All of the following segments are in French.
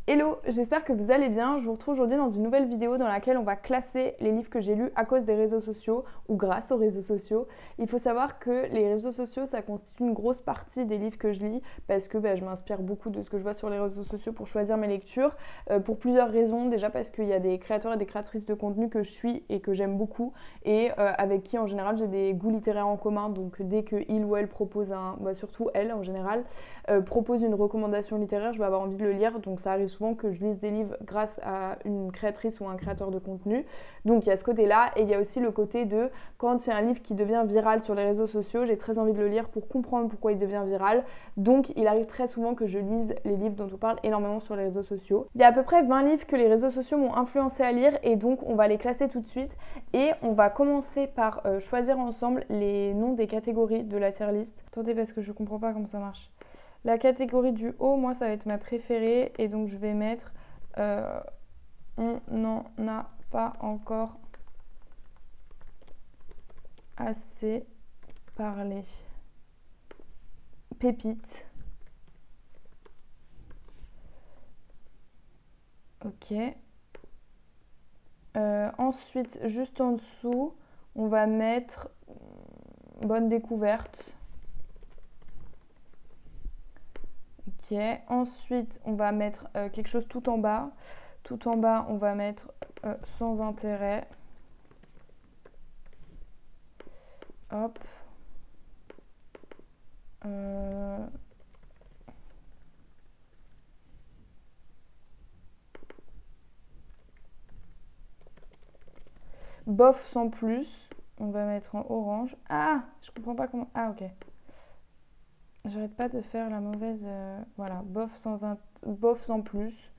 Hello, j'espère que vous allez bien. Je vous retrouve aujourd'hui dans une nouvelle vidéo dans laquelle on va classer les livres que j'ai lus à cause des réseaux sociaux ou grâce aux réseaux sociaux. Il faut savoir que les réseaux sociaux, ça constitue une grosse partie des livres que je lis parce que je m'inspire beaucoup de ce que je vois sur les réseaux sociaux pour choisir mes lectures pour plusieurs raisons. Déjà parce qu'il y a des créateurs et des créatrices de contenu que je suis et que j'aime beaucoup et avec qui en général j'ai des goûts littéraires en commun. Donc dès que il ou elle propose surtout elle en général, propose une recommandation littéraire, je vais avoir envie de le lire. Donc ça arrive souvent que je lise des livres grâce à une créatrice ou un créateur de contenu. Donc il y a ce côté-là et il y a aussi le côté de quand il y a un livre qui devient viral sur les réseaux sociaux, j'ai très envie de le lire pour comprendre pourquoi il devient viral. Donc il arrive très souvent que je lise les livres dont on parle énormément sur les réseaux sociaux. Il y a à peu près 20 livres que les réseaux sociaux m'ont influencé à lire et donc on va les classer tout de suite et on va commencer par choisir ensemble les noms des catégories de la tier list. Attendez parce que je comprends pas comment ça marche. La catégorie du haut, moi, ça va être ma préférée. Et donc, je vais mettre on n'en a pas encore assez parlé. Pépite. Ok. Ensuite, juste en dessous, on va mettre bonne découverte. Ok. Ensuite, on va mettre quelque chose tout en bas. Tout en bas, on va mettre sans intérêt. Hop. Bof sans plus. On va mettre en orange. Ah, je comprends pas comment. Ah, ok. J'arrête pas de faire la mauvaise. Voilà, bof sans plus.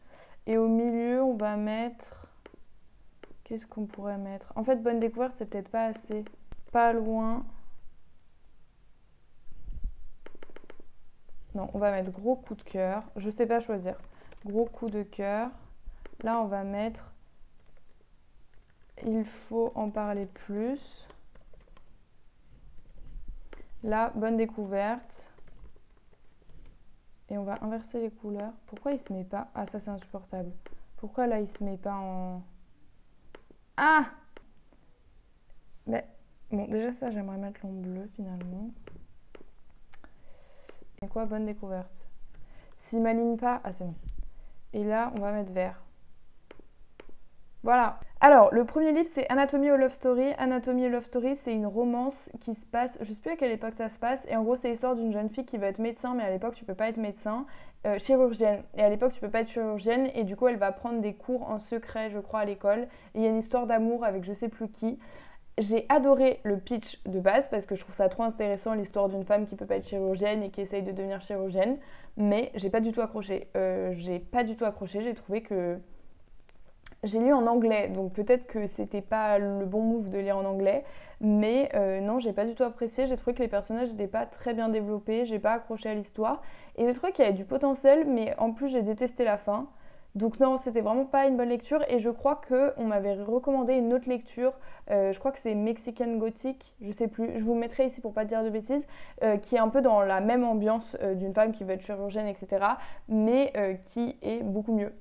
Et au milieu, on va mettre. Qu'est-ce qu'on pourrait mettre? En fait, bonne découverte, c'est peut-être pas assez. Pas loin. Non, on va mettre gros coup de cœur. Je sais pas choisir. Gros coup de cœur. Là, on va mettre. Il faut en parler plus. Là, bonne découverte. Et on va inverser les couleurs. Pourquoi il se met pas? Ah, ça c'est insupportable. Pourquoi là il se met pas en... Ah! Mais bon, déjà ça j'aimerais mettre en bleu finalement. Et quoi? Bonne découverte. S'il m'aligne pas... Ah, c'est bon. Et là, on va mettre vert. Voilà. Alors, le premier livre, c'est Anatomy of Love Story. Anatomy of Love Story, c'est une romance qui se passe, je sais plus à quelle époque ça se passe, et en gros, c'est l'histoire d'une jeune fille qui va être médecin, mais à l'époque, tu peux pas être médecin, chirurgienne. Et à l'époque, tu peux pas être chirurgienne, et du coup, elle va prendre des cours en secret, je crois, à l'école. Et il y a une histoire d'amour avec je sais plus qui. J'ai adoré le pitch de base parce que je trouve ça trop intéressant, l'histoire d'une femme qui peut pas être chirurgienne et qui essaye de devenir chirurgienne, mais j'ai pas du tout accroché. J'ai trouvé que j'ai lu en anglais, donc peut-être que c'était pas le bon move de lire en anglais, mais non, j'ai pas du tout apprécié. J'ai trouvé que les personnages n'étaient pas très bien développés, j'ai pas accroché à l'histoire, et j'ai trouvé qu'il y avait du potentiel, mais en plus j'ai détesté la fin. Donc non, c'était vraiment pas une bonne lecture, et je crois qu'on m'avait recommandé une autre lecture, je crois que c'est Mexican Gothic, je sais plus, je vous mettrai ici pour pas dire de bêtises, qui est un peu dans la même ambiance d'une femme qui veut être chirurgienne, etc., mais qui est beaucoup mieux.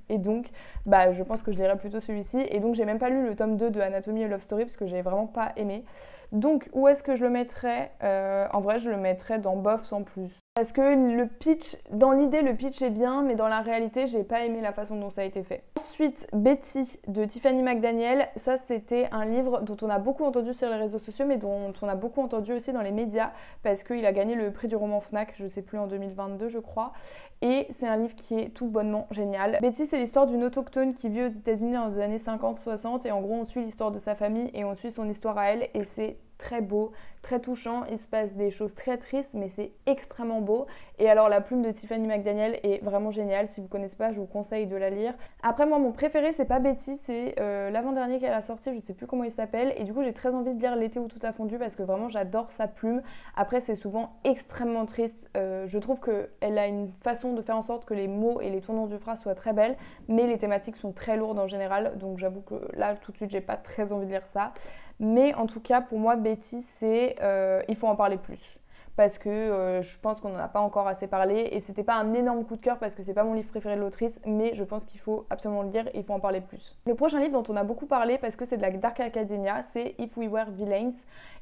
Et donc, je pense que je lirai plutôt celui-ci, et donc j'ai même pas lu le tome 2 de Anatomy of Love Story, parce que j'ai vraiment pas aimé. Donc, où est-ce que je le mettrais? En vrai, je le mettrais dans bof sans plus. Parce que le pitch, dans l'idée, le pitch est bien, mais dans la réalité, j'ai pas aimé la façon dont ça a été fait. Ensuite, Betty de Tiffany McDaniel. Ça, c'était un livre dont on a beaucoup entendu sur les réseaux sociaux, mais dont on a beaucoup entendu aussi dans les médias, parce qu'il a gagné le prix du roman Fnac, je sais plus, en 2022, je crois. Et c'est un livre qui est tout bonnement génial. Betty, c'est l'histoire d'une autochtone qui vit aux États-Unis dans les années 50-60, et en gros, on suit l'histoire de sa famille et on suit son histoire à elle, et c'est très beau, très touchant. Il se passe des choses très tristes, mais c'est extrêmement beau. Et alors, la plume de Tiffany McDaniel est vraiment géniale. Si vous ne connaissez pas, je vous conseille de la lire. Après, moi, mon préféré, c'est pas Betty, c'est l'avant-dernier qu'elle a sorti, je sais plus comment il s'appelle. Et du coup, j'ai très envie de lire L'été où tout a fondu parce que vraiment, j'adore sa plume. Après, c'est souvent extrêmement triste. Je trouve qu'elle a une façon de faire en sorte que les mots et les tournures du phrase soient très belles, mais les thématiques sont très lourdes en général. Donc, j'avoue que là, tout de suite, j'ai pas très envie de lire ça. Mais en tout cas, pour moi, Betty, c'est il faut en parler plus. parce que je pense qu'on n'en a pas encore assez parlé et c'était pas un énorme coup de cœur parce que c'est pas mon livre préféré de l'autrice, mais je pense qu'il faut absolument le lire et il faut en parler plus. Le prochain livre dont on a beaucoup parlé parce que c'est de la Dark Academia, c'est If We Were Villains,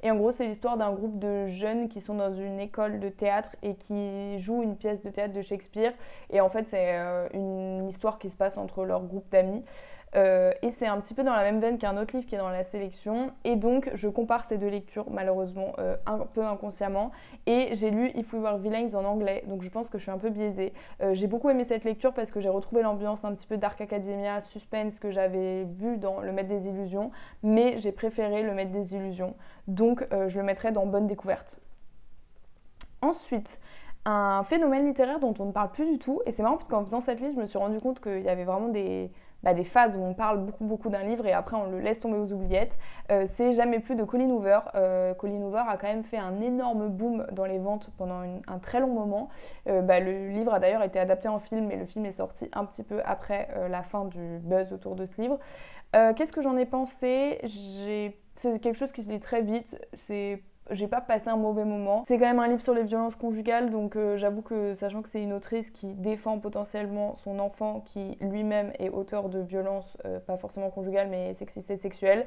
et en gros c'est l'histoire d'un groupe de jeunes qui sont dans une école de théâtre et qui jouent une pièce de théâtre de Shakespeare, et en fait c'est une histoire qui se passe entre leur groupe d'amis. Et c'est un petit peu dans la même veine qu'un autre livre qui est dans la sélection, et donc je compare ces deux lectures malheureusement un peu inconsciemment, et j'ai lu If We Were Villains en anglais, donc je pense que je suis un peu biaisée. J'ai beaucoup aimé cette lecture parce que j'ai retrouvé l'ambiance un petit peu Dark Academia, suspense que j'avais vu dans Le Maître des Illusions, mais j'ai préféré Le Maître des Illusions, donc je le mettrai dans Bonne Découverte. Ensuite, un phénomène littéraire dont on ne parle plus du tout, et c'est marrant parce qu'en faisant cette liste je me suis rendu compte qu'il y avait vraiment des phases où on parle beaucoup d'un livre et après on le laisse tomber aux oubliettes. C'est Jamais plus de Colleen Hoover. Colleen Hoover a quand même fait un énorme boom dans les ventes pendant un très long moment. Le livre a d'ailleurs été adapté en film, mais le film est sorti un petit peu après la fin du buzz autour de ce livre. Qu'est-ce que j'en ai pensé? C'est quelque chose qui se lit très vite, j'ai pas passé un mauvais moment. C'est quand même un livre sur les violences conjugales, donc j'avoue que, sachant que c'est une autrice qui défend potentiellement son enfant qui lui-même est auteur de violences, pas forcément conjugales mais sexistes et sexuelles,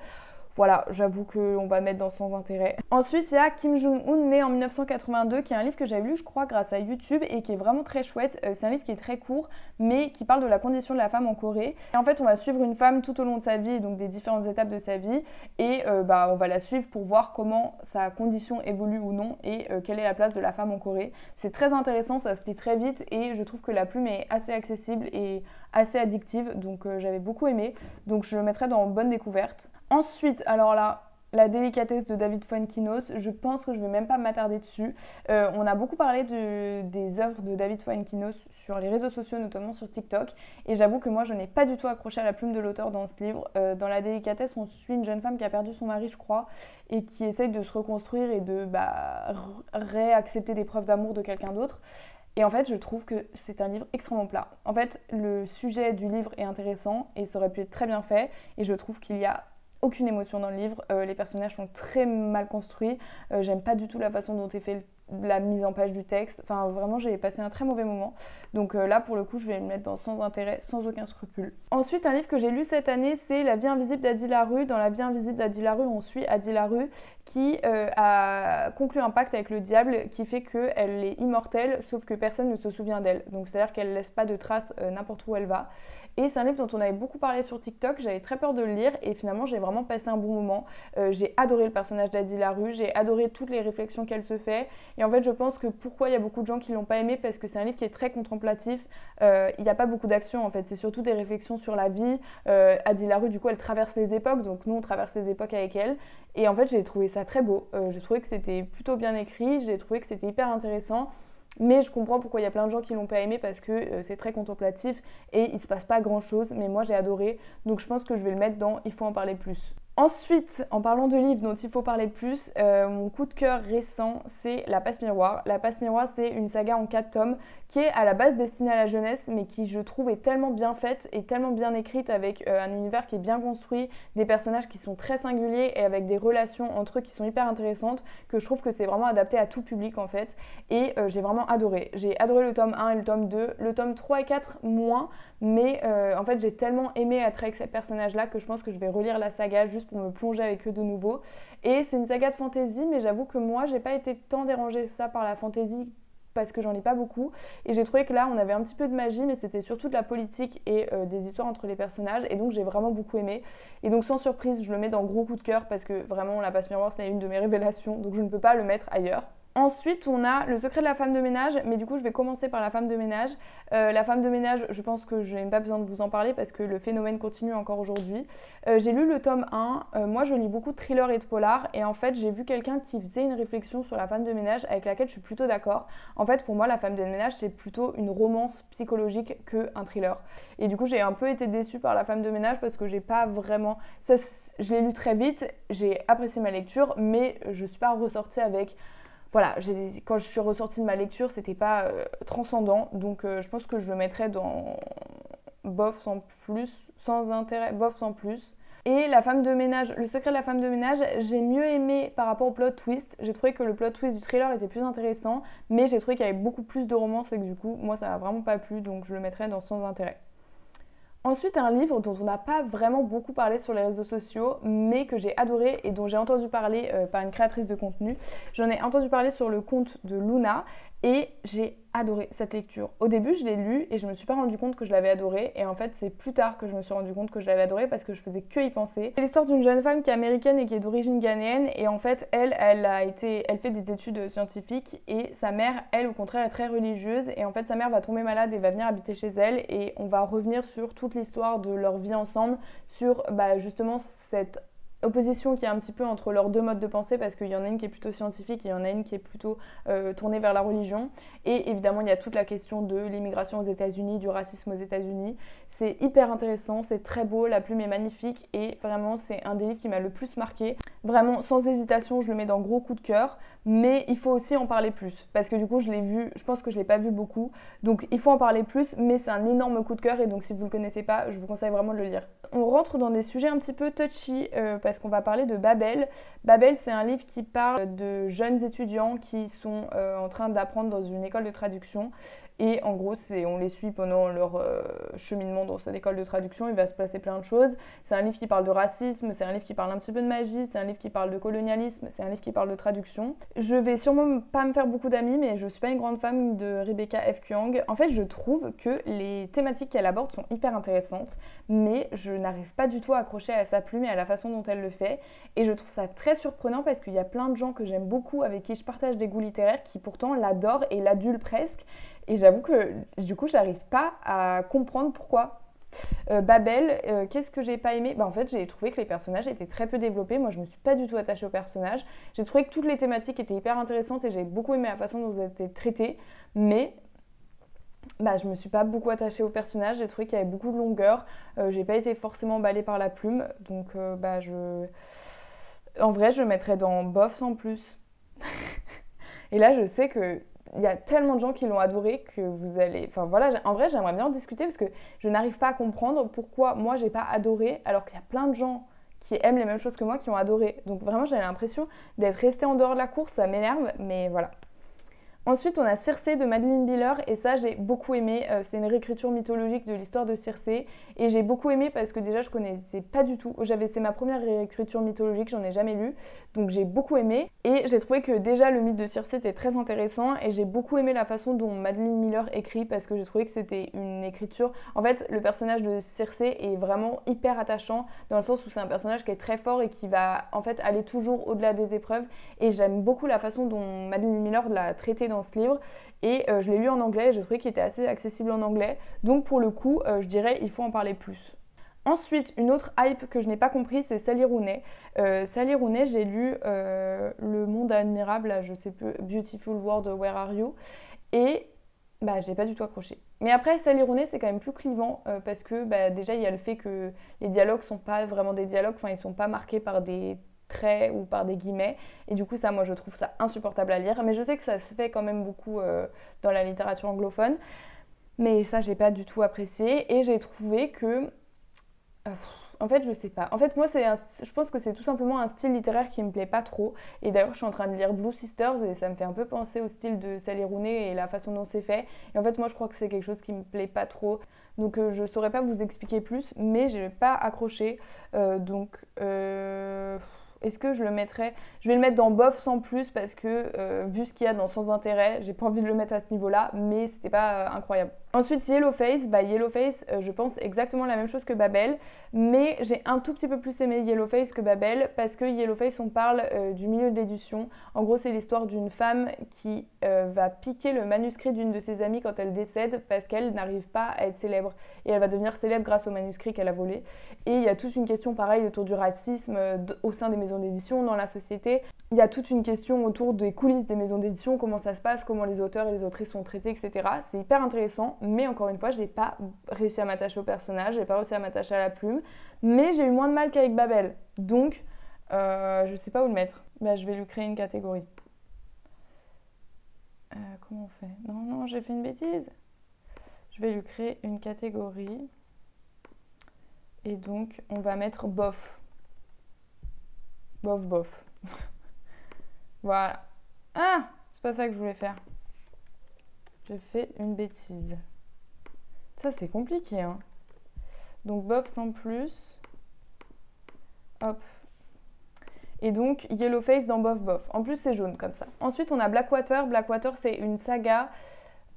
voilà, j'avoue qu'on va mettre dans Sans intérêt. Ensuite, il y a Kim Jong-un, né en 1982, qui est un livre que j'avais lu, je crois, grâce à YouTube et qui est vraiment très chouette. C'est un livre qui est très court, mais qui parle de la condition de la femme en Corée. Et en fait, on va suivre une femme tout au long de sa vie, donc des différentes étapes de sa vie, et on va la suivre pour voir comment sa condition évolue ou non et quelle est la place de la femme en Corée. C'est très intéressant, ça se lit très vite et je trouve que la plume est assez accessible et assez addictive, donc j'avais beaucoup aimé. Donc je le mettrai dans Bonne Découverte. Ensuite, alors là, La délicatesse de David Fuenquinos, je pense que je ne vais même pas m'attarder dessus. On a beaucoup parlé des œuvres de David Fuenquinos sur les réseaux sociaux, notamment sur TikTok, et j'avoue que moi je n'ai pas du tout accroché à la plume de l'auteur dans ce livre. Dans La délicatesse, on suit une jeune femme qui a perdu son mari, je crois, et qui essaye de se reconstruire et de réaccepter des preuves d'amour de quelqu'un d'autre. Et en fait, je trouve que c'est un livre extrêmement plat. En fait, le sujet du livre est intéressant et ça aurait pu être très bien fait, et je trouve qu'il y a aucune émotion dans le livre, les personnages sont très mal construits, j'aime pas du tout la façon dont est fait la mise en page du texte, enfin vraiment j'ai passé un très mauvais moment, donc là pour le coup je vais le mettre dans Sans intérêt, sans aucun scrupule. Ensuite, un livre que j'ai lu cette année, c'est La vie invisible d'Adi Larue. Dans La vie invisible d'Adi Larue, on suit Adi Larue qui a conclu un pacte avec le diable qui fait qu'elle est immortelle, sauf que personne ne se souvient d'elle, donc c'est à dire qu'elle laisse pas de traces n'importe où elle va. Et c'est un livre dont on avait beaucoup parlé sur TikTok, j'avais très peur de le lire et finalement j'ai vraiment passé un bon moment. J'ai adoré le personnage d'Adi Larue, j'ai adoré toutes les réflexions qu'elle se fait, et en fait je pense que pourquoi il y a beaucoup de gens qui l'ont pas aimé, parce que c'est un livre qui est très contemplatif, il n'y a pas beaucoup d'action en fait, c'est surtout des réflexions sur la vie. Adi Larue du coup elle traverse les époques, donc nous on traverse les époques avec elle, et en fait j'ai trouvé ça très beau, j'ai trouvé que c'était plutôt bien écrit, j'ai trouvé que c'était hyper intéressant. Mais je comprends pourquoi il y a plein de gens qui l'ont pas aimé, parce que c'est très contemplatif et il se passe pas grand chose, mais moi j'ai adoré, donc je pense que je vais le mettre dans Il faut en parler plus. Ensuite, en parlant de livres dont il faut parler plus, mon coup de cœur récent, c'est La Passe Miroir. La Passe Miroir, c'est une saga en 4 tomes qui est à la base destinée à la jeunesse, mais qui, je trouve, est tellement bien faite et tellement bien écrite, avec un univers qui est bien construit, des personnages qui sont très singuliers et avec des relations entre eux qui sont hyper intéressantes, que je trouve que c'est vraiment adapté à tout public en fait. Et j'ai vraiment adoré. J'ai adoré le tome 1 et le tome 2. Le tome 3 et 4, moins, mais en fait, j'ai tellement aimé être avec ces personnages-là que je pense que je vais relire la saga juste pour me plonger avec eux de nouveau. Et c'est une saga de fantasy, mais j'avoue que moi j'ai pas été tant dérangée ça par la fantasy parce que j'en ai pas beaucoup, et j'ai trouvé que là on avait un petit peu de magie, mais c'était surtout de la politique et des histoires entre les personnages, et donc j'ai vraiment beaucoup aimé. Et donc sans surprise je le mets dans gros coup de cœur parce que vraiment La Passe Miroir c'est une de mes révélations, donc je ne peux pas le mettre ailleurs. Ensuite, on a Le secret de la femme de ménage, mais du coup, je vais commencer par La femme de ménage. La femme de ménage, je pense que je n'ai pas besoin de vous en parler parce que le phénomène continue encore aujourd'hui. J'ai lu le tome 1. Moi, je lis beaucoup de thrillers et de polars, et en fait, j'ai vu quelqu'un qui faisait une réflexion sur La femme de ménage avec laquelle je suis plutôt d'accord. En fait, pour moi, La femme de ménage, c'est plutôt une romance psychologique qu'un thriller. Et du coup, j'ai un peu été déçue par La femme de ménage parce que j'ai pas vraiment... Ça, je l'ai lu très vite, j'ai apprécié ma lecture, mais je suis pas ressortie avec... Voilà, quand je suis ressortie de ma lecture, c'était pas transcendant, donc je pense que je le mettrais dans bof sans plus, sans intérêt, bof sans plus. Et la femme de ménage, le secret de la femme de ménage, j'ai mieux aimé par rapport au plot twist. J'ai trouvé que le plot twist du thriller était plus intéressant, mais j'ai trouvé qu'il y avait beaucoup plus de romance et que du coup, moi ça m'a vraiment pas plu, donc je le mettrais dans Sans intérêt. Ensuite, un livre dont on n'a pas vraiment beaucoup parlé sur les réseaux sociaux, mais que j'ai adoré et dont j'ai entendu parler par une créatrice de contenu. J'en ai entendu parler sur le compte de Luna et j'ai adoré cette lecture. Au début, je l'ai lu et je me suis pas rendu compte que je l'avais adoré. Et en fait, c'est plus tard que je me suis rendu compte que je l'avais adoré parce que je faisais que y penser. C'est l'histoire d'une jeune femme qui est américaine et qui est d'origine ghanéenne. Et en fait, elle fait des études scientifiques et sa mère, elle, au contraire, est très religieuse. Et en fait, sa mère va tomber malade et va venir habiter chez elle. Et on va revenir sur toute l'histoire de leur vie ensemble, sur justement cette opposition qui est un petit peu entre leurs deux modes de pensée parce qu'il y en a une qui est plutôt scientifique et il y en a une qui est plutôt tournée vers la religion. Et évidemment, il y a toute la question de l'immigration aux États-Unis, du racisme aux États-Unis. C'est hyper intéressant, c'est très beau, la plume est magnifique et vraiment, c'est un des livres qui m'a le plus marqué. Vraiment, sans hésitation, je le mets dans gros coup de cœur. Mais il faut aussi en parler plus parce que du coup, je l'ai vu, je pense que je ne l'ai pas vu beaucoup. Donc, il faut en parler plus, mais c'est un énorme coup de cœur et donc, si vous ne le connaissez pas, je vous conseille vraiment de le lire. On rentre dans des sujets un petit peu touchy parce qu'on va parler de Babel. Babel, c'est un livre qui parle de jeunes étudiants qui sont en train d'apprendre dans une école de traduction. Et en gros, on les suit pendant leur cheminement dans cette école de traduction. Il va se passer plein de choses. C'est un livre qui parle de racisme, c'est un livre qui parle un petit peu de magie, c'est un livre qui parle de colonialisme, c'est un livre qui parle de traduction. Je vais sûrement pas me faire beaucoup d'amis, mais je suis pas une grande fan de Rebecca F. Kuang. En fait, je trouve que les thématiques qu'elle aborde sont hyper intéressantes, mais je n'arrive pas du tout à accrocher à sa plume et à la façon dont elle le fait. Et je trouve ça très surprenant parce qu'il y a plein de gens que j'aime beaucoup, avec qui je partage des goûts littéraires, qui pourtant l'adorent et l'adulent presque. Et j'avoue que du coup, j'arrive pas à comprendre pourquoi. Babel, qu'est-ce que j'ai pas aimé? En fait, j'ai trouvé que les personnages étaient très peu développés. Moi, je me suis pas du tout attachée aux personnages. J'ai trouvé que toutes les thématiques étaient hyper intéressantes et j'ai beaucoup aimé la façon dont elles étaient traitées. Mais je me suis pas beaucoup attachée aux personnages. J'ai trouvé qu'il y avait beaucoup de longueur. J'ai pas été forcément emballée par la plume. Donc, en vrai, je le mettrais dans bof sans plus. Et là, je sais que il y a tellement de gens qui l'ont adoré que vous allez... Enfin voilà, en vrai, j'aimerais bien en discuter parce que je n'arrive pas à comprendre pourquoi moi, j'ai pas adoré alors qu'il y a plein de gens qui aiment les mêmes choses que moi qui ont adoré. Donc vraiment, j'ai l'impression d'être restée en dehors de la course, ça m'énerve, mais voilà. Ensuite, on a Circé de Madeline Biller et ça, j'ai beaucoup aimé. C'est une réécriture mythologique de l'histoire de Circé et j'ai beaucoup aimé parce que déjà, je connaissais pas du tout. C'est ma première réécriture mythologique, j'en ai jamais lu, donc j'ai beaucoup aimé. Et j'ai trouvé que déjà, le mythe de Circé était très intéressant et j'ai beaucoup aimé la façon dont Madeline Miller écrit parce que j'ai trouvé que c'était une écriture... En fait, le personnage de Circé est vraiment hyper attachant dans le sens où c'est un personnage qui est très fort et qui va en fait aller toujours au-delà des épreuves et j'aime beaucoup la façon dont Madeline Miller l'a traité dans ce livre et je l'ai lu en anglais et je trouvais qu'il était assez accessible en anglais donc pour le coup je dirais il faut en parler plus. Ensuite, une autre hype que je n'ai pas compris, c'est Sally Rooney. Sally Rooney, j'ai lu Le Monde admirable, là, je sais plus, Beautiful World, Where Are You? Et j'ai pas du tout accroché. Mais après, Sally Rooney, c'est quand même plus clivant parce que déjà, il y a le fait que les dialogues sont pas vraiment des dialogues, enfin, ils sont pas marqués par des traits ou par des guillemets. Et du coup, ça, moi, je trouve ça insupportable à lire. Mais je sais que ça se fait quand même beaucoup dans la littérature anglophone. Mais ça, j'ai pas du tout apprécié. Et j'ai trouvé que... en fait, je sais pas. En fait, moi, je pense que c'est tout simplement un style littéraire qui me plaît pas trop. Et d'ailleurs, je suis en train de lire Blue Sisters et ça me fait un peu penser au style de Sally Rooney et la façon dont c'est fait. Et en fait, moi, je crois que c'est quelque chose qui me plaît pas trop. Donc, je saurais pas vous expliquer plus, mais j'ai pas accroché. Est-ce que je le mettrais? Je vais le mettre dans bof sans plus parce que vu ce qu'il y a dans Sans intérêt, j'ai pas envie de le mettre à ce niveau-là, mais c'était pas incroyable. Ensuite, Yellowface. Yellowface, je pense exactement la même chose que Babel, mais j'ai un tout petit peu plus aimé Yellowface que Babel parce que Yellowface, on parle du milieu de l'édition. En gros, c'est l'histoire d'une femme qui va piquer le manuscrit d'une de ses amies quand elle décède parce qu'elle n'arrive pas à être célèbre. Et elle va devenir célèbre grâce au manuscrit qu'elle a volé. Et il y a toute une question pareille autour du racisme au sein des maisons d'édition, dans la société. Il y a toute une question autour des coulisses des maisons d'édition, comment ça se passe, comment les auteurs et les autrices sont traités, etc. C'est hyper intéressant, mais encore une fois, j'ai pas réussi à m'attacher au personnage, j'ai pas réussi à m'attacher à la plume, mais j'ai eu moins de mal qu'avec Babel. Donc, je sais pas où le mettre. Je vais lui créer une catégorie. Comment on fait? Non, j'ai fait une bêtise. Je vais lui créer une catégorie. Et donc, on va mettre bof. Bof, bof. Voilà. Ah, c'est pas ça que je voulais faire. J'ai fait une bêtise. Ça, c'est compliqué, hein. Donc, bof sans plus. Hop. Et donc, Yellowface dans bof, bof. En plus, c'est jaune comme ça. Ensuite, on a Blackwater. Blackwater, c'est une saga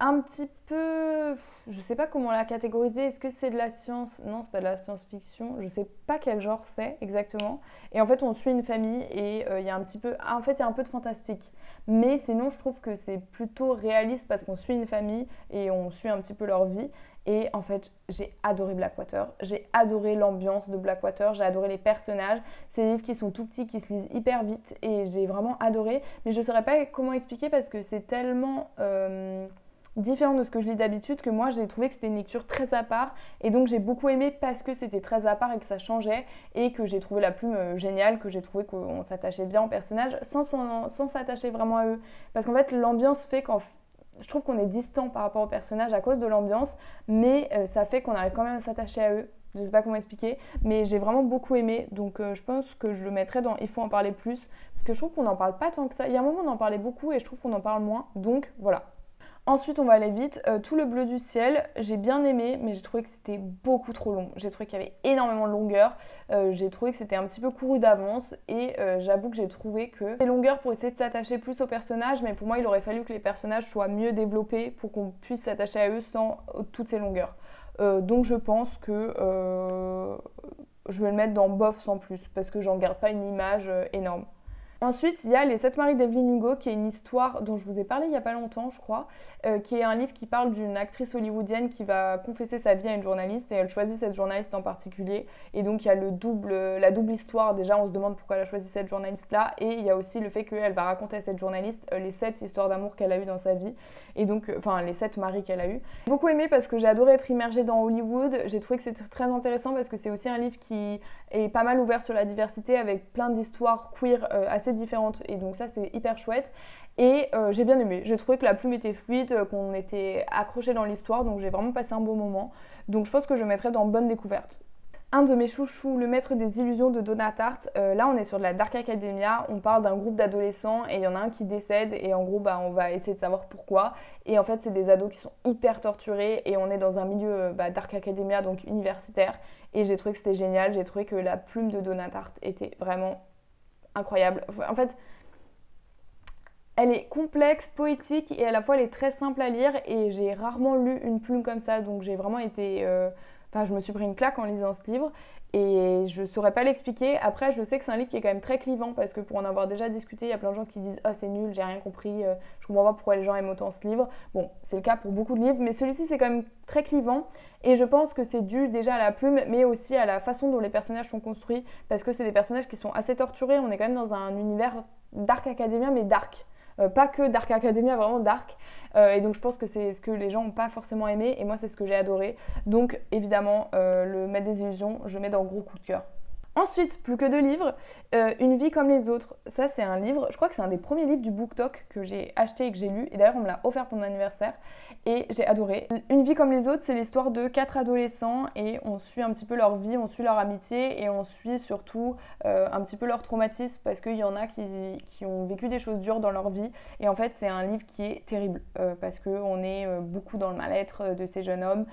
un petit peu... Je sais pas comment la catégoriser. Est-ce que c'est de la science? Non, c'est pas de la science-fiction. Je sais pas quel genre c'est exactement. Et en fait, on suit une famille et il y a un petit peu... En fait, il y a un peu de fantastique. Mais sinon, je trouve que c'est plutôt réaliste parce qu'on suit une famille et on suit un petit peu leur vie. Et en fait, j'ai adoré Blackwater. J'ai adoré l'ambiance de Blackwater. J'ai adoré les personnages. C'est des livres qui sont tout petits, qui se lisent hyper vite. Et j'ai vraiment adoré. Mais je ne saurais pas comment expliquer parce que c'est tellement... différent de ce que je lis d'habitude que moi j'ai trouvé que c'était une lecture très à part et donc j'ai beaucoup aimé parce que c'était très à part et que ça changeait et que j'ai trouvé la plume géniale, que j'ai trouvé qu'on s'attachait bien aux personnages sans s'attacher vraiment à eux parce qu'en fait l'ambiance fait je trouve qu'on est distant par rapport aux personnages à cause de l'ambiance mais ça fait qu'on arrive quand même à s'attacher à eux. Je sais pas comment expliquer, mais j'ai vraiment beaucoup aimé, donc je pense que je le mettrais dans Il faut en parler plus, parce que je trouve qu'on n'en parle pas tant que ça. Il y a un moment on en parlait beaucoup et je trouve qu'on en parle moins, donc voilà. Ensuite, on va aller vite. Tout le bleu du ciel, j'ai bien aimé, mais j'ai trouvé que c'était beaucoup trop long. J'ai trouvé qu'il y avait énormément de longueur. J'ai trouvé que c'était un petit peu couru d'avance. Et j'avoue que j'ai trouvé que des longueurs pour essayer de s'attacher plus aux personnages. Mais pour moi, il aurait fallu que les personnages soient mieux développés pour qu'on puisse s'attacher à eux sans toutes ces longueurs. Donc je pense que je vais le mettre dans bof sans plus. Parce que j'en garde pas une image énorme. Ensuite, il y a Les 7 maris d'Evelyn Hugo, qui est une histoire dont je vous ai parlé il n'y a pas longtemps, je crois, qui est un livre qui parle d'une actrice hollywoodienne qui va confesser sa vie à une journaliste et elle choisit cette journaliste en particulier. Et donc, il y a la double histoire. Déjà, on se demande pourquoi elle a choisi cette journaliste-là. Et il y a aussi le fait qu'elle va raconter à cette journaliste les 7 histoires d'amour qu'elle a eues dans sa vie. Et donc, enfin, les 7 maris qu'elle a eus. J'ai beaucoup aimé parce que j'ai adoré être immergée dans Hollywood. J'ai trouvé que c'était très intéressant parce que c'est aussi un livre qui est pas mal ouvert sur la diversité avec plein d'histoires queer assez différentes et donc ça c'est hyper chouette et j'ai bien aimé. J'ai trouvé que la plume était fluide, qu'on était accroché dans l'histoire, donc j'ai vraiment passé un bon moment, donc je pense que je mettrais dans bonne découverte. Un de mes chouchous, Le Maître des Illusions de Donna Tartt. Là, on est sur de la Dark Academia. On parle d'un groupe d'adolescents et il y en a un qui décède et en gros, on va essayer de savoir pourquoi. Et en fait, c'est des ados qui sont hyper torturés et on est dans un milieu Dark Academia, donc universitaire. Et j'ai trouvé que c'était génial. J'ai trouvé que la plume de Donna Tartt était vraiment incroyable. En fait, elle est complexe, poétique et à la fois elle est très simple à lire et j'ai rarement lu une plume comme ça. Donc j'ai vraiment été... Enfin, je me suis pris une claque en lisant ce livre et je saurais pas l'expliquer. Après, je sais que c'est un livre qui est quand même très clivant parce que pour en avoir déjà discuté, il y a plein de gens qui disent « Oh, c'est nul, j'ai rien compris, je comprends pas pourquoi les gens aiment autant ce livre ». Bon, c'est le cas pour beaucoup de livres, mais celui-ci, c'est quand même très clivant et je pense que c'est dû déjà à la plume, mais aussi à la façon dont les personnages sont construits parce que c'est des personnages qui sont assez torturés. On est quand même dans un univers Dark Academia, mais dark. Pas que Dark Academia, vraiment dark. Et donc je pense que c'est ce que les gens n'ont pas forcément aimé et moi c'est ce que j'ai adoré. Donc évidemment, Le Maître des Illusions, je le mets dans gros coup de cœur. Ensuite, plus que 2 livres, Une vie comme les autres. Ça, c'est un livre, je crois que c'est un des premiers livres du BookTok que j'ai acheté et que j'ai lu. Et d'ailleurs, on me l'a offert pour mon anniversaire et j'ai adoré. Une vie comme les autres, c'est l'histoire de 4 adolescents et on suit un petit peu leur vie, on suit leur amitié et on suit surtout un petit peu leur traumatisme parce qu'il y en a qui ont vécu des choses dures dans leur vie. Et en fait, c'est un livre qui est terrible parce qu'on est beaucoup dans le mal-être de ces jeunes hommes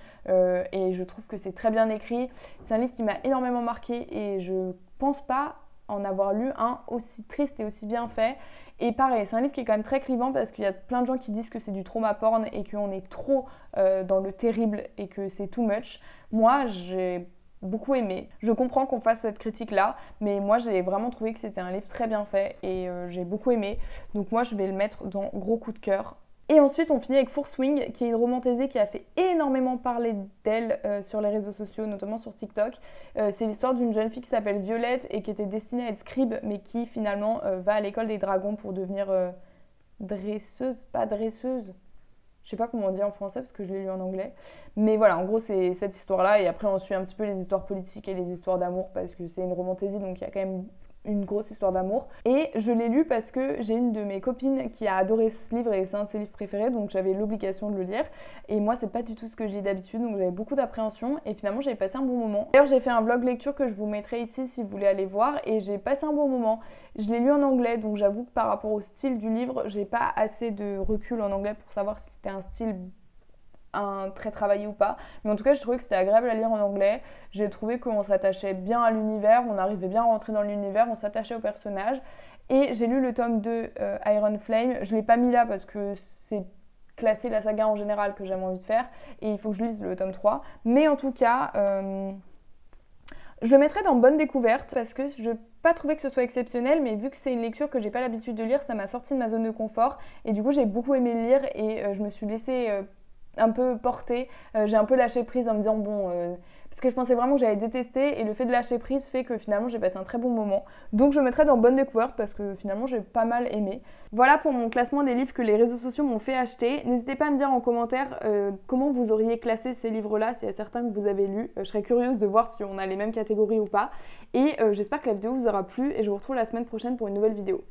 et je trouve que c'est très bien écrit. C'est un livre qui m'a énormément marqué et je pense pas en avoir lu un aussi triste et aussi bien fait. Et pareil, c'est un livre qui est quand même très clivant parce qu'il y a plein de gens qui disent que c'est du trauma porn et qu'on est trop dans le terrible et que c'est too much. Moi, j'ai beaucoup aimé. Je comprends qu'on fasse cette critique-là, mais moi, j'ai vraiment trouvé que c'était un livre très bien fait et j'ai beaucoup aimé. Donc moi, je vais le mettre dans gros coup de cœur. Et ensuite, on finit avec Fourth Wing, qui est une romantaisie qui a fait énormément parler d'elle sur les réseaux sociaux, notamment sur TikTok. C'est l'histoire d'une jeune fille qui s'appelle Violette et qui était destinée à être scribe, mais qui finalement va à l'école des dragons pour devenir dresseuse, pas dresseuse. Je sais pas comment on dit en français parce que je l'ai lu en anglais. Mais voilà, en gros, c'est cette histoire-là. Et après, on suit un petit peu les histoires politiques et les histoires d'amour parce que c'est une romantaisie, donc il y a quand même une grosse histoire d'amour. Et je l'ai lu parce que j'ai une de mes copines qui a adoré ce livre et c'est un de ses livres préférés, donc j'avais l'obligation de le lire. Et moi, c'est pas du tout ce que je lis d'habitude, donc j'avais beaucoup d'appréhension et finalement j'avais passé un bon moment. D'ailleurs, j'ai fait un vlog lecture que je vous mettrai ici si vous voulez aller voir et j'ai passé un bon moment. Je l'ai lu en anglais, donc j'avoue que par rapport au style du livre, j'ai pas assez de recul en anglais pour savoir si c'était un style très travaillé ou pas, mais en tout cas j'ai trouvé que c'était agréable à lire en anglais. J'ai trouvé qu'on s'attachait bien à l'univers, on arrivait bien à rentrer dans l'univers, on s'attachait aux personnages. Et j'ai lu le tome 2 Iron Flame, je l'ai pas mis là parce que c'est classer la saga en général que j'avais envie de faire et il faut que je lise le tome 3, mais en tout cas je le mettrai dans bonne découverte parce que je n'ai pas trouvé que ce soit exceptionnel, mais vu que c'est une lecture que j'ai pas l'habitude de lire, ça m'a sorti de ma zone de confort et du coup j'ai beaucoup aimé le lire et je me suis laissée un peu portée, j'ai un peu lâché prise en me disant bon, parce que je pensais vraiment que j'allais détester et le fait de lâcher prise fait que finalement j'ai passé un très bon moment. Donc je mettrai dans bonne découverte parce que finalement j'ai pas mal aimé. Voilà pour mon classement des livres que les réseaux sociaux m'ont fait acheter. N'hésitez pas à me dire en commentaire comment vous auriez classé ces livres-là, s'il y a certains que vous avez lus. Je serais curieuse de voir si on a les mêmes catégories ou pas. Et j'espère que la vidéo vous aura plu et je vous retrouve la semaine prochaine pour une nouvelle vidéo.